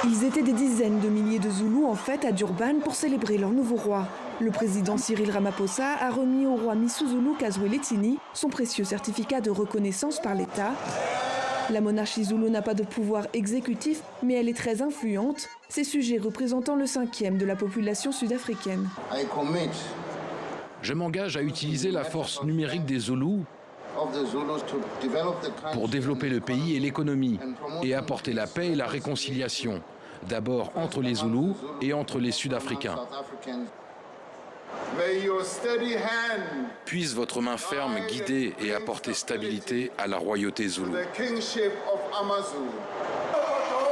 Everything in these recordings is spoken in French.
Ils étaient des dizaines de milliers de Zoulous en fête à Durban pour célébrer leur nouveau roi. Le président Cyril Ramaphosa a remis au roi Misuzulu Kazwelethini son précieux certificat de reconnaissance par l'État. La monarchie zoulou n'a pas de pouvoir exécutif, mais elle est très influente, ses sujets représentant le 5e de la population sud-africaine. Je m'engage à utiliser la force numérique des Zoulous pour développer le pays et l'économie et apporter la paix et la réconciliation, d'abord entre les Zoulous et entre les Sud-Africains. Puisse votre main ferme guider et apporter stabilité à la royauté zoulou.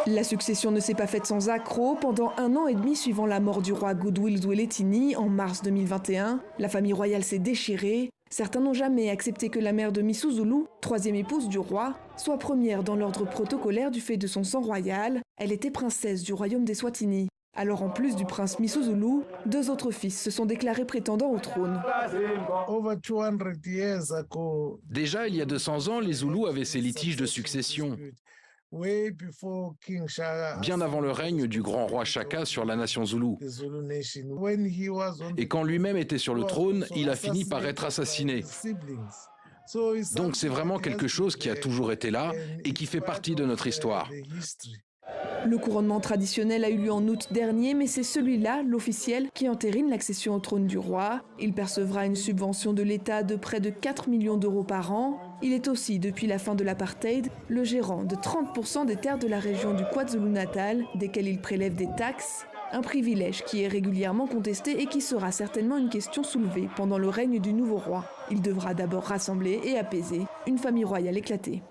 La succession ne s'est pas faite sans accroc. Pendant 1 an et demi suivant la mort du roi Goodwill Zwelithini en mars 2021, la famille royale s'est déchirée. Certains n'ont jamais accepté que la mère de Misuzulu, 3e épouse du roi, soit première dans l'ordre protocolaire du fait de son sang royal. Elle était princesse du royaume des Swatini. Alors en plus du prince Misuzulu, 2 autres fils se sont déclarés prétendants au trône. Déjà, il y a 200 ans, les Zoulous avaient ces litiges de succession. Bien avant le règne du grand roi Shaka sur la nation zoulou. Et quand lui-même était sur le trône, il a fini par être assassiné. Donc c'est vraiment quelque chose qui a toujours été là et qui fait partie de notre histoire. Le couronnement traditionnel a eu lieu en août dernier, mais c'est celui-là, l'officiel, qui entérine l'accession au trône du roi. Il percevra une subvention de l'État de près de 4 millions d'euros par an. Il est aussi, depuis la fin de l'apartheid, le gérant de 30% des terres de la région du KwaZulu-Natal, desquelles il prélève des taxes. Un privilège qui est régulièrement contesté et qui sera certainement une question soulevée pendant le règne du nouveau roi. Il devra d'abord rassembler et apaiser une famille royale éclatée.